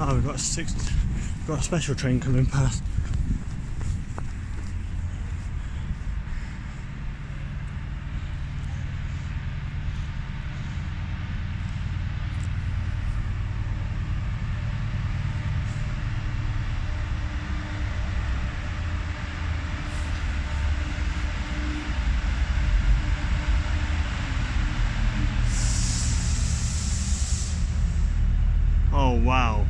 Oh, we've got a special train coming past. Oh wow.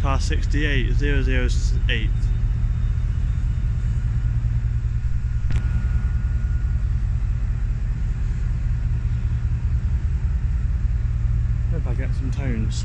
Car 68008. Hope I get some tones.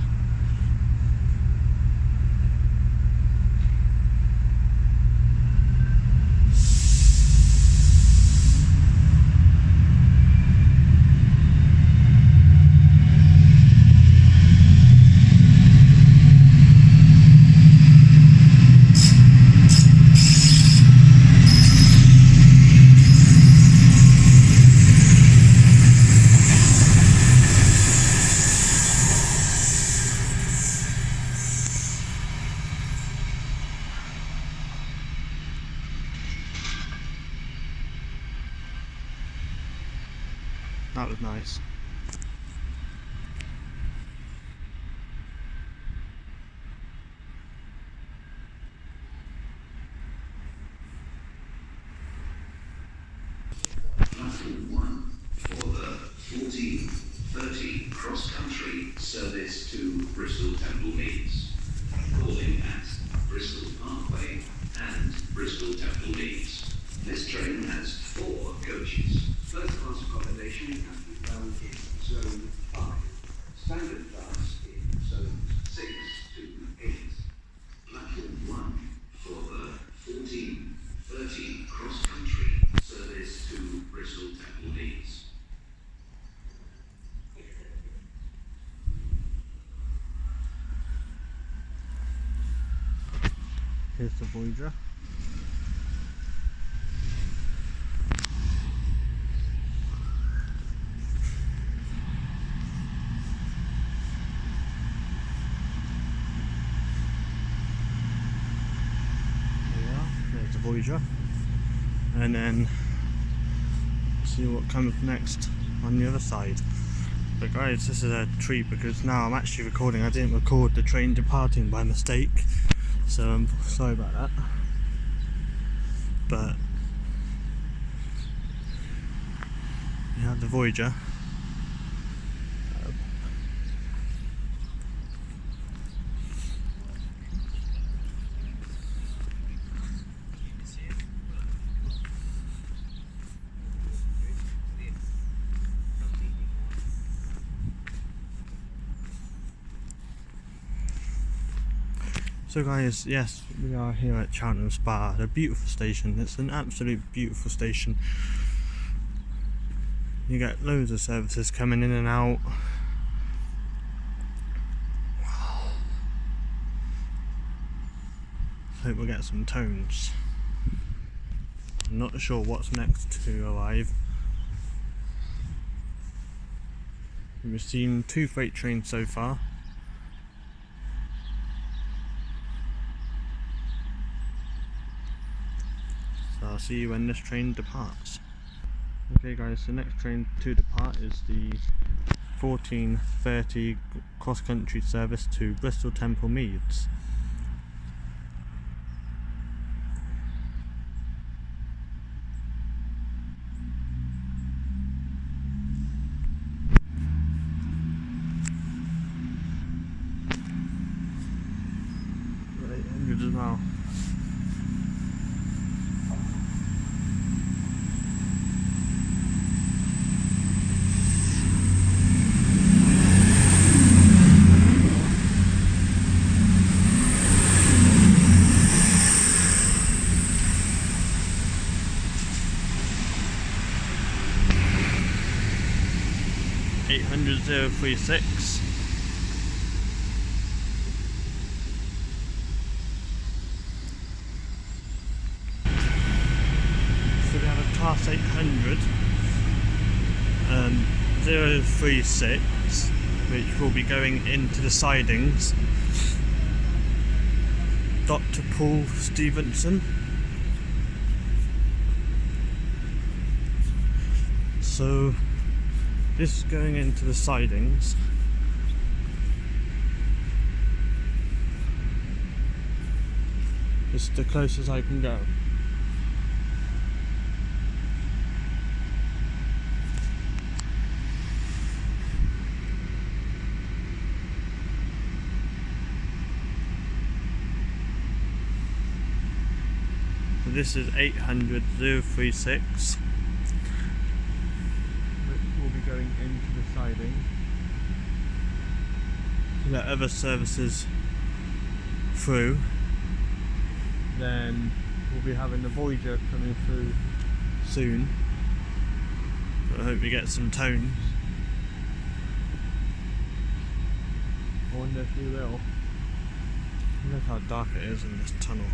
That was nice. Platform 1 for the 14:30 cross-country service to Bristol Temple Meads. Calling at Bristol Parkway and Bristol Temple Meads. This train has 4 coaches. First class accommodation can be found in Zone 5. Standard class in Zones 6 to 8. Platform 1 for the 14:30 cross-country service to Bristol Temple Meads. Here's the Voyager. There's the Voyager, and then see what comes next on the other side. But guys, this is a treat because now I'm actually recording. I didn't record the train departing by mistake, so I'm sorry about that. But we have the Voyager. So guys, yes, we are here at Cheltenham Spa, a beautiful station. It's an absolute beautiful station. You get loads of services coming in and out. Hope we'll get some tones. I'm not sure what's next to arrive. We've seen 2 freight trains so far. I'll see you when this train departs. Okay guys, the next train to depart is the 14:30 cross-country service to Bristol Temple Meads. Got 800 as well. .036. So we have a Class 800 036 which will be going into the sidings. Dr. Paul Stevenson. So this is going into the sidings. It's the closest I can go. So this is 800-036. Will be going into the siding. Let other services through. Then we'll be having the Voyager coming through soon. So I hope we get some tones. I wonder if we will. Look how dark it is in this tunnel.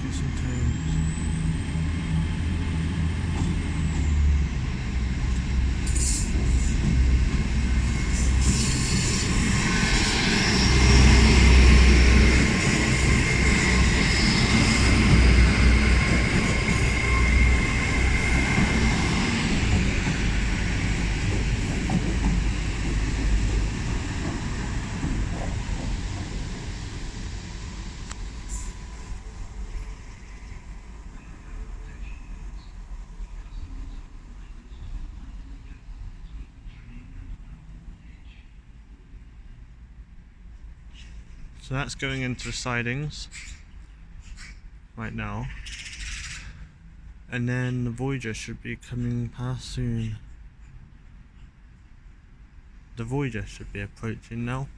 Get some tones. So that's going into the sidings right now, and then the Voyager should be coming past soon. The Voyager should be approaching now.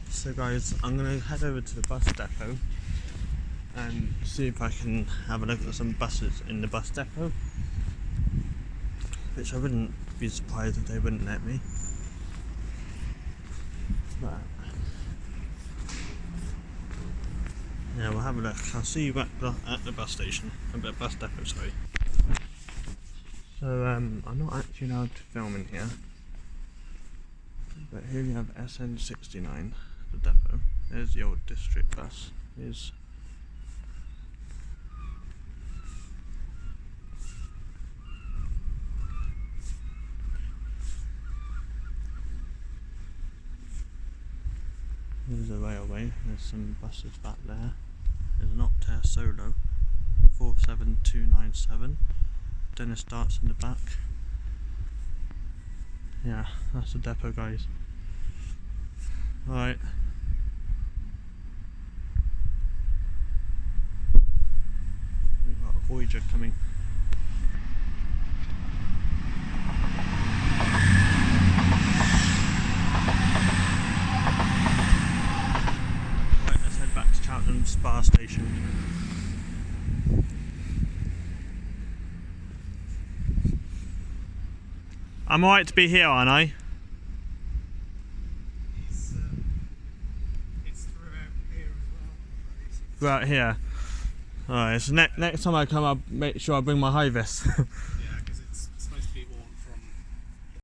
So guys, I'm going to head over to the bus depot and see if I can have a look at some buses in the bus depot, which I wouldn't be surprised if they wouldn't let me. But yeah, we'll have a look. I'll see you back at the bus station, at the bus depot, sorry. So I'm not actually allowed to film in here, but here you have SN69, the depot. There's the old district bus. Here's the railway. There's some buses back there. There's an Optare Solo 47297. Then it starts in the back. Yeah, that's the depot, guys. Alright. We've got a Voyager coming. Cheltenham Spa Station. I'm alright to be here, aren't I? It's throughout here as well. Throughout here. Alright, so next time I come, I'll make sure I bring my high vis.